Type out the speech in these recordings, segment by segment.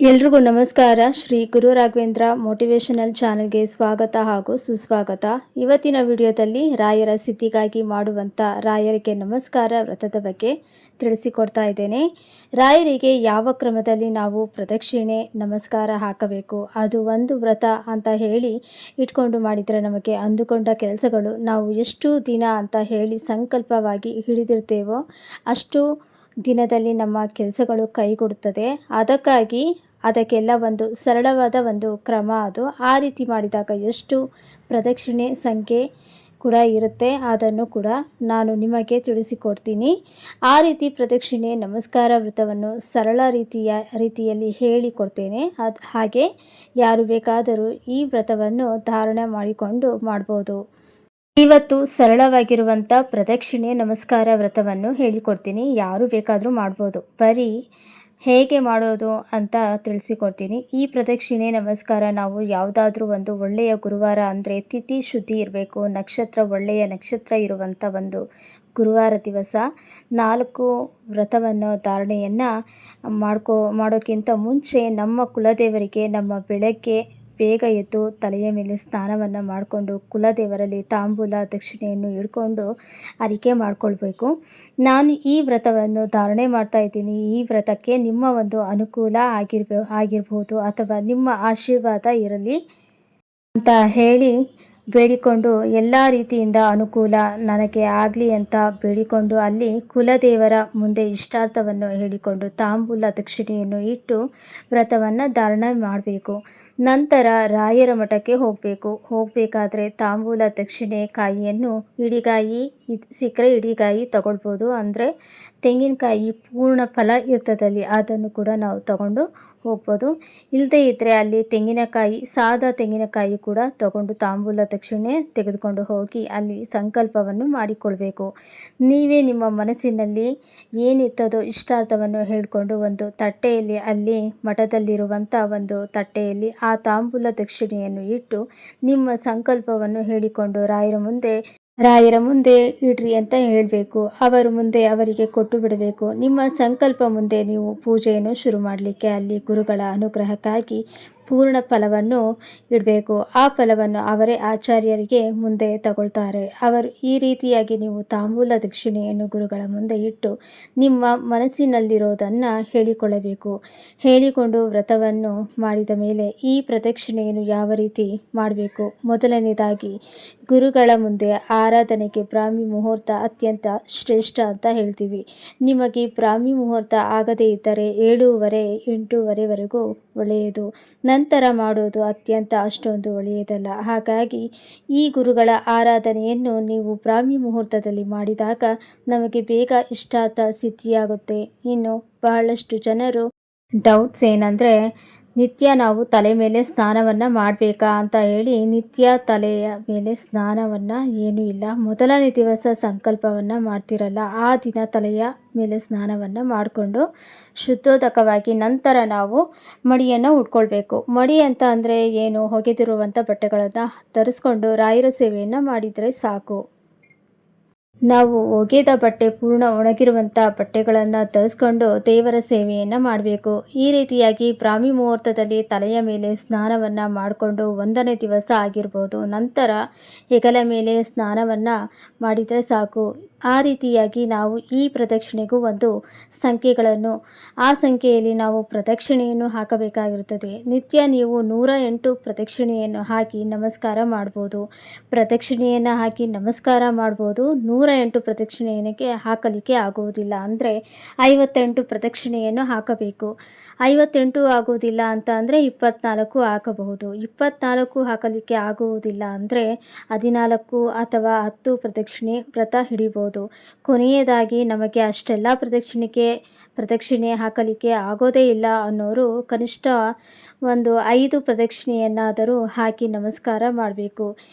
ಎಲ್ರಿಗೂ ನಮಸ್ಕಾರ. ಶ್ರೀ ಗುರು ರಾಘವೇಂದ್ರ ಮೋಟಿವೇಶನಲ್ ಚಾನಲ್ಗೆ ಸ್ವಾಗತ ಹಾಗೂ ಸುಸ್ವಾಗತ. ಇವತ್ತಿನ ವಿಡಿಯೋದಲ್ಲಿ ರಾಯರ ಸಿದ್ಧಿಗಾಗಿ ಮಾಡುವಂಥ ರಾಯರಿಗೆ ನಮಸ್ಕಾರ ವ್ರತದ ಬಗ್ಗೆ ತಿಳಿಸಿಕೊಡ್ತಾ ಇದ್ದೇನೆ. ರಾಯರಿಗೆ ಯಾವ ಕ್ರಮದಲ್ಲಿ ನಾವು ಪ್ರದಕ್ಷಿಣೆ ನಮಸ್ಕಾರ ಹಾಕಬೇಕು, ಅದು ಒಂದು ವ್ರತ ಅಂತ ಹೇಳಿ ಇಟ್ಕೊಂಡು ಮಾಡಿದರೆ ನಮಗೆ ಅಂದುಕೊಂಡ ಕೆಲಸಗಳು ನಾವು ಎಷ್ಟು ದಿನ ಅಂತ ಹೇಳಿ ಸಂಕಲ್ಪವಾಗಿ ಹಿಡಿದಿರ್ತೇವೋ ಅಷ್ಟು ದಿನದಲ್ಲಿ ನಮ್ಮ ಕೆಲಸಗಳು ಕೈಗೂಡುತ್ತದೆ. ಅದಕ್ಕೆಲ್ಲ ಒಂದು ಸರಳವಾದ ಒಂದು ಕ್ರಮ ಅದು. ಆ ರೀತಿ ಮಾಡಿದಾಗ ಎಷ್ಟು ಪ್ರದಕ್ಷಿಣೆ ಸಂಖ್ಯೆ ಕೂಡ ಇರುತ್ತೆ, ಅದನ್ನು ಕೂಡ ನಾನು ನಿಮಗೆ ತಿಳಿಸಿಕೊಡ್ತೀನಿ. ಆ ರೀತಿ ಪ್ರದಕ್ಷಿಣೆ ನಮಸ್ಕಾರ ವ್ರತವನ್ನು ಸರಳ ರೀತಿಯಲ್ಲಿ ಹೇಳಿಕೊಡ್ತೇನೆ. ಹಾಗೆ ಯಾರು ಬೇಕಾದರೂ ಈ ವ್ರತವನ್ನು ಧಾರಣೆ ಮಾಡಿಕೊಂಡು ಮಾಡ್ಬೋದು. ಇವತ್ತು ಸರಳವಾಗಿರುವಂಥ ಪ್ರದಕ್ಷಿಣೆ ನಮಸ್ಕಾರ ವ್ರತವನ್ನು ಹೇಳಿಕೊಡ್ತೀನಿ. ಯಾರು ಬೇಕಾದರೂ ಮಾಡ್ಬೋದು. ಬರೀ ಹೇಗೆ ಮಾಡೋದು ಅಂತ ತಿಳಿಸಿಕೊಡ್ತೀನಿ. ಈ ಪ್ರದಕ್ಷಿಣೆ ನಮಸ್ಕಾರ ನಾವು ಯಾವುದಾದ್ರೂ ಒಂದು ಒಳ್ಳೆಯ ಗುರುವಾರ ಅಂದರೆ ತಿಥಿ ಶುದ್ಧಿ ಇರಬೇಕು, ಒಳ್ಳೆಯ ನಕ್ಷತ್ರ ಇರುವಂಥ ಒಂದು ಗುರುವಾರ ದಿವಸ 4 ವ್ರತವನ್ನು ಧಾರಣೆಯನ್ನು ಮಾಡೋಕ್ಕಿಂತ ಮುಂಚೆ ನಮ್ಮ ಕುಲದೇವರಿಗೆ ಬೆಳಗ್ಗೆ ಬೇಗ ಎದ್ದು ತಲೆಯ ಮೇಲೆ ಸ್ನಾನವನ್ನು ಮಾಡಿಕೊಂಡು ಕುಲದೇವರಲ್ಲಿ ತಾಂಬೂಲ ದಕ್ಷಿಣೆಯನ್ನು ಇಟ್ಕೊಂಡು ಅರಿಕೆ ಮಾಡಿಕೊಳ್ಬೇಕು. ನಾನು ಈ ವ್ರತವನ್ನು ಧಾರಣೆ ಮಾಡ್ತಾ ಇದ್ದೀನಿ. ಈ ವ್ರತಕ್ಕೆ ನಿಮ್ಮ ಒಂದು ಅನುಕೂಲ ಆಗಿರ್ಬೋದು ಅಥವಾ ನಿಮ್ಮ ಆಶೀರ್ವಾದ ಇರಲಿ ಅಂತ ಹೇಳಿ ಬೇಡಿಕೊಂಡು, ಎಲ್ಲ ರೀತಿಯಿಂದ ಅನುಕೂಲ ನನಗೆ ಆಗಲಿ ಅಂತ ಬೇಡಿಕೊಂಡು ಅಲ್ಲಿ ಕುಲದೇವರ ಮುಂದೆ ಇಷ್ಟಾರ್ಥವನ್ನು ಹೇಳಿಕೊಂಡು ತಾಂಬೂಲ ದಕ್ಷಿಣೆಯನ್ನು ಇಟ್ಟು ವ್ರತವನ್ನು ಧಾರಣೆ ಮಾಡಬೇಕು. ನಂತರ ರಾಯರ ಮಠಕ್ಕೆ ಹೋಗಬೇಕಾದ್ರೆ ತಾಂಬೂಲ ದಕ್ಷಿಣೆ ಕಾಯಿಯನ್ನು ಇಡಿಗಾಯಿ ಸಿಕ್ಕರೆ ಇಡಿಗಾಯಿ ತಗೊಳ್ಬೋದು. ಅಂದರೆ ತೆಂಗಿನಕಾಯಿ ಪೂರ್ಣ ಫಲ ಇರ್ತದಲ್ಲಿ ಅದನ್ನು ಕೂಡ ನಾವು ತಗೊಂಡು ಹೋಗ್ಬೋದು. ಇಲ್ಲದೇ ಇದ್ದರೆ ಅಲ್ಲಿ ಸಾದಾ ತೆಂಗಿನಕಾಯಿ ಕೂಡ ತಗೊಂಡು ತಾಂಬೂಲ ದಕ್ಷಿಣೆ ತೆಗೆದುಕೊಂಡು ಹೋಗಿ ಅಲ್ಲಿ ಸಂಕಲ್ಪವನ್ನು ಮಾಡಿಕೊಳ್ಬೇಕು. ನೀವೇ ನಿಮ್ಮ ಮನಸ್ಸಿನಲ್ಲಿ ಏನಿರ್ತದೋ ಇಷ್ಟಾರ್ಥವನ್ನು ಹೇಳಿಕೊಂಡು ಒಂದು ತಟ್ಟೆಯಲ್ಲಿ, ಅಲ್ಲಿ ಮಠದಲ್ಲಿರುವಂಥ ಒಂದು ತಟ್ಟೆಯಲ್ಲಿ ಆ ತಾಂಬೂಲ ದಕ್ಷಿಣೆಯನ್ನು ಇಟ್ಟು ನಿಮ್ಮ ಸಂಕಲ್ಪವನ್ನು ಹೇಳಿಕೊಂಡು ರಾಯರ ಮುಂದೆ ಇಡ್ರಿ ಅಂತ ಹೇಳಬೇಕು. ಅವರ ಮುಂದೆ ಅವರಿಗೆ ಕೊಟ್ಟು ಬಿಡಬೇಕು. ನಿಮ್ಮ ಸಂಕಲ್ಪ ಮುಂದೆ ನೀವು ಪೂಜೆಯನ್ನು ಶುರು ಮಾಡಲಿಕ್ಕೆ ಅಲ್ಲಿ ಗುರುಗಳ ಅನುಗ್ರಹಕ್ಕಾಗಿ ಪೂರ್ಣ ಫಲವನ್ನು ಇಡಬೇಕು. ಆ ಫಲವನ್ನು ಅವರೇ ಆಚಾರ್ಯರಿಗೆ ಮುಂದೆ ತಗೊಳ್ತಾರೆ. ಈ ರೀತಿಯಾಗಿ ನೀವು ತಾಂಬೂಲ ದಕ್ಷಿಣೆಯನ್ನು ಗುರುಗಳ ಮುಂದೆ ಇಟ್ಟು ನಿಮ್ಮ ಮನಸ್ಸಿನಲ್ಲಿರೋದನ್ನು ಹೇಳಿಕೊಳ್ಳಬೇಕು. ಹೇಳಿಕೊಂಡು ವ್ರತವನ್ನು ಮಾಡಿದ ಮೇಲೆ ಈ ಪ್ರದಕ್ಷಿಣೆಯನ್ನು ಯಾವ ರೀತಿ ಮಾಡಬೇಕು, ಮೊದಲನೇದಾಗಿ ಗುರುಗಳ ಮುಂದೆ ಆರಾಧನೆಗೆ ಬ್ರಾಹ್ಮಿ ಮುಹೂರ್ತ ಅತ್ಯಂತ ಶ್ರೇಷ್ಠ ಅಂತ ಹೇಳ್ತೀವಿ. ನಿಮಗೆ ಬ್ರಾಹ್ಮಿ ಮುಹೂರ್ತ ಆಗದೇ ಇದ್ದರೆ 7:30, 8:00ವರೆಗೂ ಒಳ್ಳೆಯದು. ನಂತರ ಮಾಡೋದು ಅಷ್ಟೊಂದು ಒಳ್ಳೆಯದಲ್ಲ. ಹಾಗಾಗಿ ಈ ಗುರುಗಳ ಆರಾಧನೆಯನ್ನು ನೀವು ಬ್ರಾಹ್ಮಿ ಮುಹೂರ್ತದಲ್ಲಿ ಮಾಡಿದಾಗ ನಮಗೆ ಬೇಗ ಇಷ್ಟಾರ್ಥ ಸಿದ್ಧಿಯಾಗುತ್ತೆ. ಇನ್ನು ಬಹಳಷ್ಟು ಜನರು ಡೌಟ್ಸ್ ಏನಂದರೆ, ನಿತ್ಯ ನಾವು ತಲೆ ಮೇಲೆ ಸ್ನಾನವನ್ನು ಮಾಡಬೇಕಾ ಅಂತ ಹೇಳಿ. ನಿತ್ಯ ತಲೆಯ ಮೇಲೆ ಸ್ನಾನವನ್ನು ಏನೂ ಇಲ್ಲ. ಮೊದಲನೇ ದಿವಸ ಸಂಕಲ್ಪವನ್ನು ಮಾಡ್ತಿರಲ್ಲ, ಆ ದಿನ ತಲೆಯ ಮೇಲೆ ಸ್ನಾನವನ್ನು ಮಾಡಿಕೊಂಡು ಶುದ್ಧೋದಕವಾಗಿ ನಂತರ ನಾವು ಮಡಿಯನ್ನು ಉಟ್ಕೊಳ್ಬೇಕು. ಮಡಿ ಅಂತ ಅಂದರೆ ಏನು, ಹೊಗೆದಿರುವಂಥ ಬಟ್ಟೆಗಳನ್ನು ಧರಿಸ್ಕೊಂಡು ರಾಯರ ಸೇವೆಯನ್ನು ಮಾಡಿದರೆ ಸಾಕು. ನಾವು ಒಗೆದ ಬಟ್ಟೆ, ಪೂರ್ಣ ಒಣಗಿರುವಂಥ ಬಟ್ಟೆಗಳನ್ನು ಧರಿಸ್ಕೊಂಡು ದೇವರ ಸೇವೆಯನ್ನು ಮಾಡಬೇಕು. ಈ ರೀತಿಯಾಗಿ ಬ್ರಾಹ್ಮಿ ಮುಹೂರ್ತದಲ್ಲಿ ತಲೆಯ ಮೇಲೆ ಸ್ನಾನವನ್ನು ಮಾಡಿಕೊಂಡು 1ನೇ ದಿವಸ ಆಗಿರ್ಬೋದು, ನಂತರ ಹೆಗಲ ಮೇಲೆ ಸ್ನಾನವನ್ನು ಮಾಡಿದರೆ ಸಾಕು. ಆ ರೀತಿಯಾಗಿ ನಾವು ಈ ಪ್ರದಕ್ಷಿಣೆಗೂ ಒಂದು ಆ ಸಂಖ್ಯೆಯಲ್ಲಿ ನಾವು ಪ್ರದಕ್ಷಿಣೆಯನ್ನು ಹಾಕಬೇಕಾಗಿರುತ್ತದೆ. ನಿತ್ಯ ನೀವು 108 ಪ್ರದಕ್ಷಿಣೆಯನ್ನು ಹಾಕಿ ನಮಸ್ಕಾರ ಮಾಡ್ಬೋದು. ಪ್ರದಕ್ಷಿಣೆಯನ್ನು ಹಾಕಿ ನಮಸ್ಕಾರ ಮಾಡ್ಬೋದು. 108 ಪ್ರದಕ್ಷಿಣೆಯಕ್ಕೆ ಹಾಕಲಿಕ್ಕೆ ಆಗುವುದಿಲ್ಲ ಅಂದರೆ 58 ಪ್ರದಕ್ಷಿಣೆಯನ್ನು ಹಾಕಬೇಕು. 58 ಆಗುವುದಿಲ್ಲ ಅಂತ ಅಂದರೆ 24 ಹಾಕಬಹುದು. 24 ಹಾಕಲಿಕ್ಕೆ ಆಗುವುದಿಲ್ಲ ಅಂದರೆ 14 ಅಥವಾ 10 ಪ್ರದಕ್ಷಿಣೆ ವ್ರತ ಹಿಡಿಬೋದು. ಕೊನೆಯದಾಗಿ ನಮಗೆ ಅಷ್ಟೆಲ್ಲ ಪ್ರದಕ್ಷಿಣೆ ಹಾಕಲಿಕ್ಕೆ ಆಗೋದೇ ಇಲ್ಲ ಅನ್ನೋರು ಕನಿಷ್ಠ ಒಂದು 5 ಪ್ರದಕ್ಷಿಣೆಯನ್ನಾದರೂ ಹಾಕಿ ನಮಸ್ಕಾರ ಮಾಡಬೇಕು.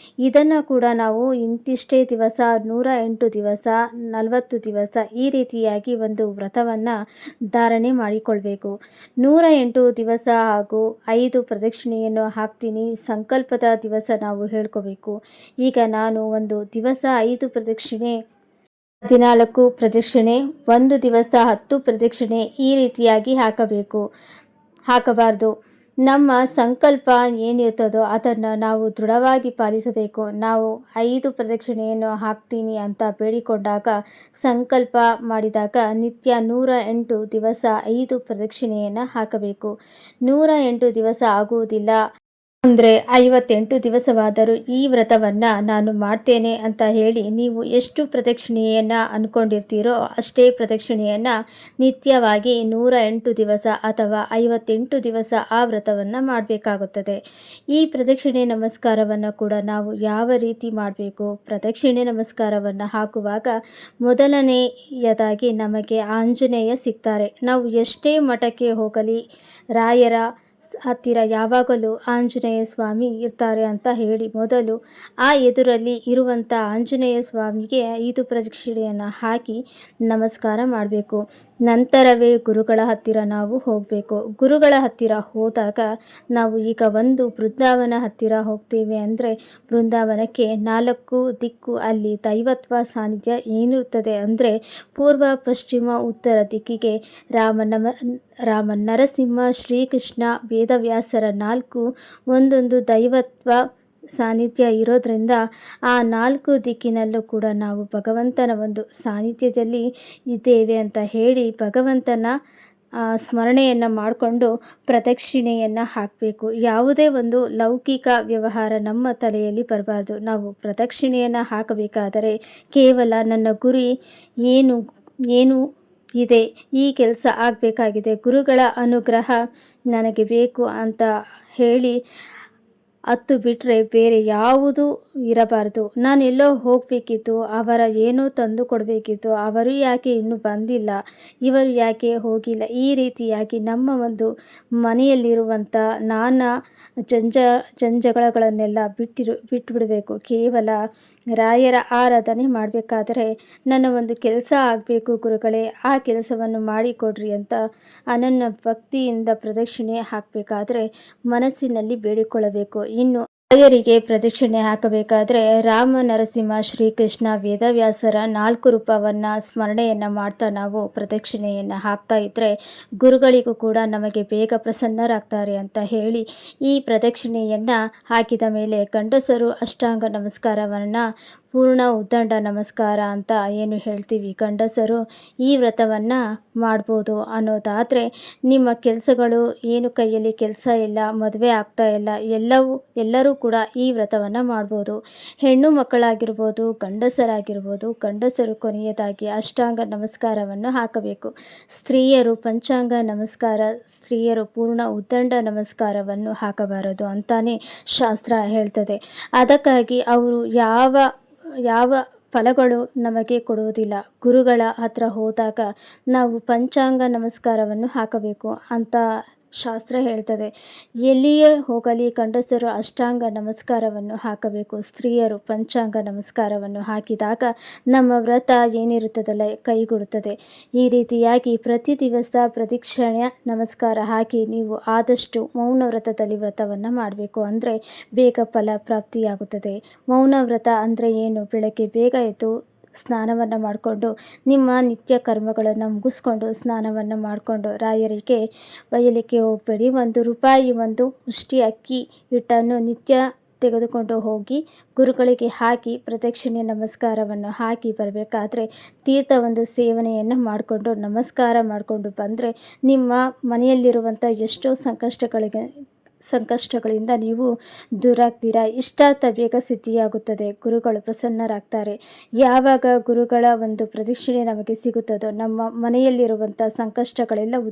ಇದನ್ನು ಕೂಡ ನಾವು ಇಂತಿಷ್ಟೇ ದಿವಸ, 108 ದಿವಸ, 40 ದಿವಸ ಈ ರೀತಿಯಾಗಿ ಒಂದು ವ್ರತವನ್ನು ಧಾರಣೆ ಮಾಡಿಕೊಳ್ಬೇಕು. 108 ದಿವಸ ಹಾಗೂ 5 ಪ್ರದಕ್ಷಿಣೆಯನ್ನು ಹಾಕ್ತೀನಿ. ಸಂಕಲ್ಪದ ದಿವಸ ನಾವು ಹೇಳ್ಕೋಬೇಕು. ಈಗ ನಾನು ಒಂದು ದಿವಸ 5 ಪ್ರದಕ್ಷಿಣೆ, 14 ಪ್ರದಕ್ಷಿಣೆ, ಒಂದು ದಿವಸ 10 ಪ್ರದಕ್ಷಿಣೆ ಈ ರೀತಿಯಾಗಿ ಹಾಕಬೇಕು. ಹಾಕಬಾರ್ದು. ನಮ್ಮ ಸಂಕಲ್ಪ ಏನಿರ್ತದೋ ಅದನ್ನು ನಾವು ದೃಢವಾಗಿ ಪಾಲಿಸಬೇಕು. ನಾವು 5 ಪ್ರದಕ್ಷಿಣೆಯನ್ನು ಹಾಕ್ತೀನಿ ಅಂತ ಬೇಡಿಕೊಂಡಾಗ, ಸಂಕಲ್ಪ ಮಾಡಿದಾಗ ನಿತ್ಯ 108 ದಿವಸ 5 ಪ್ರದಕ್ಷಿಣೆಯನ್ನು ಹಾಕಬೇಕು. 108 ದಿವಸ ಆಗುವುದಿಲ್ಲ ಅಂದರೆ 58 ದಿವಸವಾದರೂ ಈ ವ್ರತವನ್ನು ನಾನು ಮಾಡ್ತೇನೆ ಅಂತ ಹೇಳಿ ನೀವು ಎಷ್ಟು ಪ್ರದಕ್ಷಿಣೆಯನ್ನು ಅಂದ್ಕೊಂಡಿರ್ತೀರೋ ಅಷ್ಟೇ ಪ್ರದಕ್ಷಿಣೆಯನ್ನು ನಿತ್ಯವಾಗಿ 108 ದಿವಸ ಅಥವಾ 58 ದಿವಸ ಆ ವ್ರತವನ್ನು ಮಾಡಬೇಕಾಗುತ್ತದೆ. ಈ ಪ್ರದಕ್ಷಿಣೆ ನಮಸ್ಕಾರವನ್ನು ಕೂಡ ನಾವು ಯಾವ ರೀತಿ ಮಾಡಬೇಕು? ಪ್ರದಕ್ಷಿಣೆ ನಮಸ್ಕಾರವನ್ನು ಹಾಕುವಾಗ ಮೊದಲನೆಯದಾಗಿ ನಮಗೆ ಆಂಜನೇಯ ಸಿಗ್ತಾರೆ. ನಾವು ಎಷ್ಟೇ ಮಠಕ್ಕೆ ಹೋಗಲಿ ರಾಯರ ಹತ್ತಿರ ಯಾವಾಗಲೂ ಆಂಜನೇಯ ಸ್ವಾಮಿ ಇರ್ತಾರೆ ಅಂತ ಹೇಳಿ ಮೊದಲು ಆ ಎದುರಲ್ಲಿ ಇರುವಂಥ ಆಂಜನೇಯ ಸ್ವಾಮಿಗೆ 5 ಪ್ರದಕ್ಷಿಣೆಯನ್ನು ಹಾಕಿ ನಮಸ್ಕಾರ ಮಾಡಬೇಕು. ನಂತರವೇ ಗುರುಗಳ ಹತ್ತಿರ ನಾವು ಹೋಗಬೇಕು. ಗುರುಗಳ ಹತ್ತಿರ ಹೋದಾಗ ನಾವು ಈಗ ಒಂದು ಬೃಂದಾವನ ಹತ್ತಿರ ಹೋಗ್ತೇವೆ ಅಂದರೆ ಬೃಂದಾವನಕ್ಕೆ 4 ದಿಕ್ಕು ಅಲ್ಲಿ ದೈವತ್ವ ಸಾನ್ನಿಧ್ಯ ಏನಿರುತ್ತದೆ ಅಂದರೆ ಪೂರ್ವ, ಪಶ್ಚಿಮ, ಉತ್ತರ ದಿಕ್ಕಿಗೆ ರಾಮ, ನರಸಿಂಹ, ಶ್ರೀಕೃಷ್ಣ, ವೇದವ್ಯಾಸರ 4 ಒಂದೊಂದು ದೈವತ್ವ ಸಾನ್ನಿಧ್ಯ ಇರೋದರಿಂದ ಆ 4 ದಿಕ್ಕಿನಲ್ಲೂ ಕೂಡ ನಾವು ಭಗವಂತನ ಒಂದು ಸಾನ್ನಿಧ್ಯದಲ್ಲಿ ಇದ್ದೇವೆ ಅಂತ ಹೇಳಿ ಭಗವಂತನ ಸ್ಮರಣೆಯನ್ನು ಮಾಡಿಕೊಂಡು ಪ್ರದಕ್ಷಿಣೆಯನ್ನು ಹಾಕಬೇಕು. ಯಾವುದೇ ಒಂದು ಲೌಕಿಕ ವ್ಯವಹಾರ ನಮ್ಮ ತಲೆಯಲ್ಲಿ ಬರಬಾರ್ದು. ನಾವು ಪ್ರದಕ್ಷಿಣೆಯನ್ನು ಹಾಕಬೇಕಾದರೆ ಕೇವಲ ನನ್ನ ಗುರಿ ಏನು ಇದೆ, ಈ ಕೆಲಸ ಆಗಬೇಕಾಗಿದೆ, ಗುರುಗಳ ಅನುಗ್ರಹ ನನಗೆ ಬೇಕು ಅಂತ ಹೇಳಿ ಹತ್ತು ಬಿಟ್ಟರೆ ಬೇರೆ ಯಾವುದೂ ಇರಬಾರ್ದು. ನಾನೆಲ್ಲೋ ಹೋಗಬೇಕಿತ್ತು, ಅವರ ಏನೋ ತಂದು ಕೊಡಬೇಕಿತ್ತು, ಅವರು ಯಾಕೆ ಇನ್ನೂ ಬಂದಿಲ್ಲ, ಇವರು ಯಾಕೆ ಹೋಗಿಲ್ಲ, ಈ ರೀತಿಯಾಗಿ ನಮ್ಮ ಒಂದು ಮನೆಯಲ್ಲಿರುವಂಥ ನಾನಾ ಜಂಜಗಳಗಳನ್ನೆಲ್ಲ ಬಿಟ್ಟುಬಿಡಬೇಕು. ಕೇವಲ ರಾಯರ ಆರಾಧನೆ ಮಾಡಬೇಕಾದರೆ ನನ್ನ ಒಂದು ಕೆಲಸ ಆಗಬೇಕು ಗುರುಗಳೇ, ಆ ಕೆಲಸವನ್ನು ಮಾಡಿಕೊಡ್ರಿ ಅಂತ ಅನನ್ಯ ಭಕ್ತಿಯಿಂದ ಪ್ರದಕ್ಷಿಣೆ ಹಾಕಬೇಕಾದ್ರೆ ಮನಸ್ಸಿನಲ್ಲಿ ಬೇಡಿಕೊಳ್ಳಬೇಕು. ಇನ್ನು ರಾಯರಿಗೆ ಪ್ರದಕ್ಷಿಣೆ ಹಾಕಬೇಕಾದ್ರೆ ರಾಮ, ನರಸಿಂಹ, ಶ್ರೀಕೃಷ್ಣ, ವೇದವ್ಯಾಸರ 4 ರೂಪವನ್ನು ಸ್ಮರಣೆಯನ್ನು ಮಾಡ್ತಾ ನಾವು ಪ್ರದಕ್ಷಿಣೆಯನ್ನು ಹಾಕ್ತಾ ಇದ್ದರೆ ಗುರುಗಳಿಗೂ ಕೂಡ ನಮಗೆ ಬೇಗ ಪ್ರಸನ್ನರಾಗ್ತಾರೆ ಅಂತ ಹೇಳಿ ಈ ಪ್ರದಕ್ಷಿಣೆಯನ್ನು ಹಾಕಿದ ಮೇಲೆ ಗಂಡಸರು ಅಷ್ಟಾಂಗ ನಮಸ್ಕಾರವನ್ನು ಪೂರ್ಣ ಉದ್ದಂಡ ನಮಸ್ಕಾರ ಅಂತ ಏನು ಹೇಳ್ತೀವಿ, ಗಂಡಸರು ಈ ವ್ರತವನ್ನು ಮಾಡ್ಬೋದು. ಅನ್ನೋದಾದರೆ ನಿಮ್ಮ ಕೆಲಸಗಳು ಏನು ಕೈಯಲ್ಲಿ ಕೆಲಸ ಇಲ್ಲ, ಮದುವೆ ಆಗ್ತಾ ಇಲ್ಲ, ಎಲ್ಲರೂ ಕೂಡ ಈ ವ್ರತವನ್ನು ಮಾಡ್ಬೋದು. ಹೆಣ್ಣು ಮಕ್ಕಳಾಗಿರ್ಬೋದು, ಗಂಡಸರು ಕೊನೆಯದಾಗಿ ಅಷ್ಟಾಂಗ ನಮಸ್ಕಾರವನ್ನು ಹಾಕಬೇಕು. ಸ್ತ್ರೀಯರು ಪಂಚಾಂಗ ನಮಸ್ಕಾರ, ಸ್ತ್ರೀಯರು ಪೂರ್ಣ ಉದ್ದಂಡ ನಮಸ್ಕಾರವನ್ನು ಹಾಕಬಾರದು ಅಂತಾನೆ ಶಾಸ್ತ್ರ ಹೇಳ್ತದೆ. ಅದಕ್ಕಾಗಿ ಅವರು ಯಾವ ಫಲಗಳು ನಮಗೆ ಕೊಡುವುದಿಲ್ಲ. ಗುರುಗಳ ಹತ್ರ ಹೋದಾಗ ನಾವು ಪಂಚಾಂಗ ನಮಸ್ಕಾರವನ್ನು ಹಾಕಬೇಕು ಅಂತ ಶಾಸ್ತ್ರ ಹೇಳ್ತದೆ. ಎಲ್ಲಿಯೇ ಹೋಗಲಿ ಗಂಡಸರು ಅಷ್ಟಾಂಗ ನಮಸ್ಕಾರವನ್ನು ಹಾಕಬೇಕು, ಸ್ತ್ರೀಯರು ಪಂಚಾಂಗ ನಮಸ್ಕಾರವನ್ನು ಹಾಕಿದಾಗ ನಮ್ಮ ವ್ರತ ಏನಿರುತ್ತದಲ್ಲ ಕೈಗೂಡುತ್ತದೆ. ಈ ರೀತಿಯಾಗಿ ಪ್ರತಿ ದಿವಸ ಪ್ರದಕ್ಷಿಣೆ ನಮಸ್ಕಾರ ಹಾಕಿ ನೀವು ಆದಷ್ಟು ಮೌನ ವ್ರತದಲ್ಲಿ ವ್ರತವನ್ನು ಮಾಡಬೇಕು. ಅಂದರೆ ಬೇಗ ಫಲ ಪ್ರಾಪ್ತಿಯಾಗುತ್ತದೆ. ಮೌನ ವ್ರತ ಅಂದರೆ ಏನು? ಬೆಳಗ್ಗೆ ಬೇಗ ಎದ್ದು ಸ್ನಾನವನ್ನು ಮಾಡಿಕೊಂಡು ನಿಮ್ಮ ನಿತ್ಯ ಕರ್ಮಗಳನ್ನು ಮುಗಿಸ್ಕೊಂಡು ಸ್ನಾನವನ್ನು ಮಾಡಿಕೊಂಡು ರಾಯರಿಗೆ ಬಯಲಿಕ್ಕೆ ಹೋಗಬೇಡಿ. ₹1 ಒಂದು ಮುಷ್ಟಿ ಅಕ್ಕಿ ಹಿಟ್ಟನ್ನು ನಿತ್ಯ ತೆಗೆದುಕೊಂಡು ಹೋಗಿ ಗುರುಗಳಿಗೆ ಹಾಕಿ ಪ್ರದಕ್ಷಿಣೆ ನಮಸ್ಕಾರವನ್ನು ಹಾಕಿ ಬರಬೇಕಾದ್ರೆ ತೀರ್ಥ ಒಂದು ಸೇವನೆಯನ್ನು ಮಾಡಿಕೊಂಡು ನಮಸ್ಕಾರ ಮಾಡಿಕೊಂಡು ಬಂದರೆ ನಿಮ್ಮ ಮನೆಯಲ್ಲಿರುವಂಥ ಎಷ್ಟೋ ಸಂಕಷ್ಟಗಳಿಂದ ನೀವು ದೂರಾಗ್ತೀರಾ. ಇಷ್ಟಾರ್ಥ ಬೇಗ ಸಿದ್ಧಿಯಾಗುತ್ತದೆ. ಗುರುಗಳು ಪ್ರಸನ್ನರಾಗ್ತಾರೆ. ಯಾವಾಗ ಗುರುಗಳ ಒಂದು ಪ್ರದಕ್ಷಿಣೆ ನಮಗೆ ಸಿಗುತ್ತದೋ ನಮ್ಮ ಮನೆಯಲ್ಲಿರುವಂಥ ಸಂಕಷ್ಟಗಳೆಲ್ಲವೂ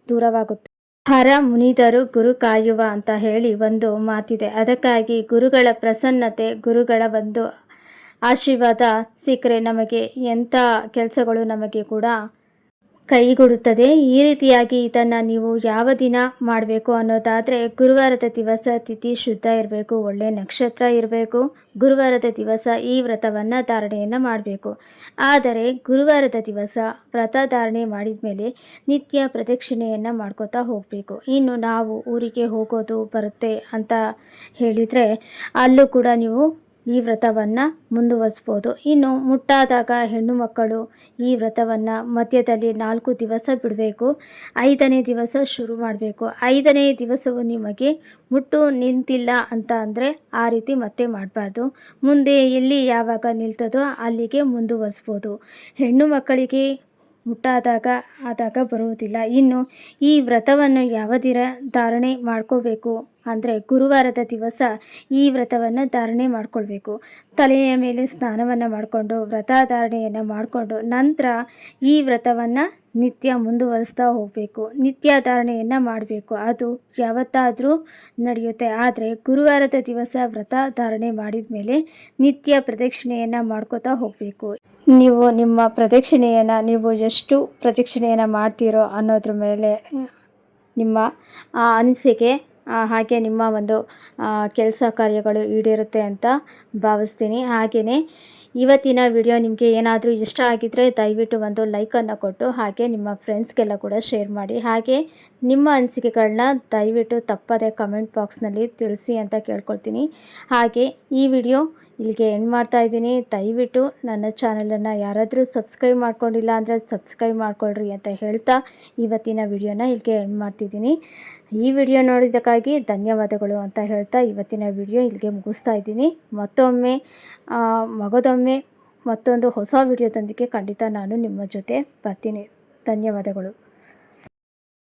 ದೂರವಾಗುತ್ತೆ. ಹರ ಮುನಿದರು ಗುರು ಕಾಯುವ ಅಂತ ಹೇಳಿ ಒಂದು ಮಾತಿದೆ. ಅದಕ್ಕಾಗಿ ಗುರುಗಳ ಪ್ರಸನ್ನತೆ, ಗುರುಗಳ ಒಂದು ಆಶೀರ್ವಾದ ಸಿಕ್ಕರೆ ನಮಗೆ ಎಂಥ ಕೆಲಸಗಳು ನಮಗೆ ಕೂಡ ಕೈಗೂಡುತ್ತದೆ. ಈ ರೀತಿಯಾಗಿ ಇದನ್ನು ನೀವು ಯಾವ ದಿನ ಮಾಡಬೇಕು ಅನ್ನೋದಾದರೆ ಗುರುವಾರದ ದಿವಸ ತಿಥಿ ಶುದ್ಧ ಇರಬೇಕು, ಒಳ್ಳೆಯ ನಕ್ಷತ್ರ ಇರಬೇಕು. ಗುರುವಾರದ ದಿವಸ ಈ ವ್ರತವನ್ನು ಧಾರಣೆಯನ್ನು ಮಾಡಬೇಕು. ಆದರೆ ಗುರುವಾರದ ದಿವಸ ವ್ರತ ಧಾರಣೆ ಮಾಡಿದ ಮೇಲೆ ನಿತ್ಯ ಪ್ರದಕ್ಷಿಣೆಯನ್ನು ಮಾಡ್ಕೋತಾ ಹೋಗಬೇಕು. ಇನ್ನು ನಾವು ಊರಿಗೆ ಹೋಗೋದು ಬರುತ್ತೆ ಅಂತ ಹೇಳಿದರೆ ಅಲ್ಲೂ ಕೂಡ ನೀವು ಈ ವ್ರತವನ್ನು ಮುಂದುವರಿಸ್ಬೋದು. ಇನ್ನು ಮುಟ್ಟಾದಾಗ ಹೆಣ್ಣು ಮಕ್ಕಳು ಈ ವ್ರತವನ್ನು ಮಧ್ಯದಲ್ಲಿ 4 ದಿವಸ ಬಿಡಬೇಕು. 5ನೇ ದಿವಸ ಶುರು ಮಾಡಬೇಕು. 5ನೇ ದಿವಸವು ನಿಮಗೆ ಮುಟ್ಟು ನಿಂತಿಲ್ಲ ಅಂತ ಅಂದರೆ ಆ ರೀತಿ ಮತ್ತೆ ಮಾಡಬಾರ್ದು. ಮುಂದೆ ಎಲ್ಲಿ ಯಾವಾಗ ನಿಲ್ತದೋ ಅಲ್ಲಿಗೆ ಮುಂದುವರಿಸ್ಬೋದು. ಹೆಣ್ಣು ಮಕ್ಕಳಿಗೆ ಆದಾಗ ಬರುವುದಿಲ್ಲ. ಇನ್ನು ಈ ವ್ರತವನ್ನು ಯಾವ ದಿನ ಧಾರಣೆ ಮಾಡ್ಕೋಬೇಕು ಅಂದರೆ ಗುರುವಾರದ ದಿವಸ ಈ ವ್ರತವನ್ನು ಧಾರಣೆ ಮಾಡಿಕೊಳ್ಬೇಕು. ತಲೆಯ ಮೇಲೆ ಸ್ನಾನವನ್ನು ಮಾಡಿಕೊಂಡು ವ್ರತ ಧಾರಣೆಯನ್ನು ಮಾಡಿಕೊಂಡು ನಂತರ ಈ ವ್ರತವನ್ನು ನಿತ್ಯ ಮುಂದುವರಿಸ್ತಾ ಹೋಗಬೇಕು. ನಿತ್ಯ ಧಾರಣೆಯನ್ನು ಮಾಡಬೇಕು. ಅದು ಯಾವತ್ತಾದರೂ ನಡೆಯುತ್ತೆ. ಆದರೆ ಗುರುವಾರದ ದಿವಸ ವ್ರತ ಧಾರಣೆ ಮಾಡಿದ ಮೇಲೆ ನಿತ್ಯ ಪ್ರದಕ್ಷಿಣೆಯನ್ನು ಮಾಡ್ಕೋತಾ ಹೋಗಬೇಕು. ನೀವು ನಿಮ್ಮ ಪ್ರದಕ್ಷಿಣೆಯನ್ನು ನೀವು ಎಷ್ಟು ಪ್ರದಕ್ಷಿಣೆಯನ್ನು ಮಾಡ್ತೀರೋ ಅನ್ನೋದ್ರ ಮೇಲೆ ನಿಮ್ಮ ಅನಿಸಿಕೆ ಹಾಗೆ ನಿಮ್ಮ ಒಂದು ಕೆಲಸ ಕಾರ್ಯಗಳು ಈಡೇರುತ್ತೆ ಅಂತ ಭಾವಿಸ್ತೀನಿ. ಹಾಗೆಯೇ ಇವತ್ತಿನ ವಿಡಿಯೋ ನಿಮಗೆ ಏನಾದರೂ ಇಷ್ಟ ಆಗಿದ್ದರೆ ದಯವಿಟ್ಟು ಒಂದು ಲೈಕನ್ನು ಕೊಟ್ಟು ಹಾಗೆ ನಿಮ್ಮ ಫ್ರೆಂಡ್ಸ್ಗೆಲ್ಲ ಕೂಡ ಶೇರ್ ಮಾಡಿ. ಹಾಗೆ ನಿಮ್ಮ ಅನಿಸಿಕೆಗಳನ್ನ ದಯವಿಟ್ಟು ತಪ್ಪದೆ ಕಮೆಂಟ್ ಬಾಕ್ಸ್ನಲ್ಲಿ ತಿಳಿಸಿ ಅಂತ ಕೇಳ್ಕೊಳ್ತೀನಿ. ಹಾಗೆ ಈ ವಿಡಿಯೋ ಇಲ್ಲಿಗೆ ಎಂಡ್ ಮಾಡ್ತಾ ಇದ್ದೀನಿ. ದಯವಿಟ್ಟು ನನ್ನ ಚಾನಲನ್ನು ಯಾರಾದರೂ ಸಬ್ಸ್ಕ್ರೈಬ್ ಮಾಡ್ಕೊಂಡಿಲ್ಲ ಅಂದರೆ ಸಬ್ಸ್ಕ್ರೈಬ್ ಮಾಡ್ಕೊಳ್ರಿ ಅಂತ ಹೇಳ್ತಾ ಇವತ್ತಿನ ವಿಡಿಯೋನ ಇಲ್ಲಿಗೆ ಎಂಡ್ ಮಾಡ್ತಿದ್ದೀನಿ. ಈ ವಿಡಿಯೋ ನೋಡಿದ್ದಕ್ಕಾಗಿ ಧನ್ಯವಾದಗಳು ಅಂತ ಹೇಳ್ತಾ ಇವತ್ತಿನ ವಿಡಿಯೋ ಇಲ್ಲಿಗೆ ಮುಗಿಸ್ತಾ ಇದ್ದೀನಿ. ಮತ್ತೊಂದು ಹೊಸ ವಿಡಿಯೋದೊಂದಿಗೆ ಖಂಡಿತ ನಾನು ನಿಮ್ಮ ಜೊತೆ ಬರ್ತೀನಿ. ಧನ್ಯವಾದಗಳು.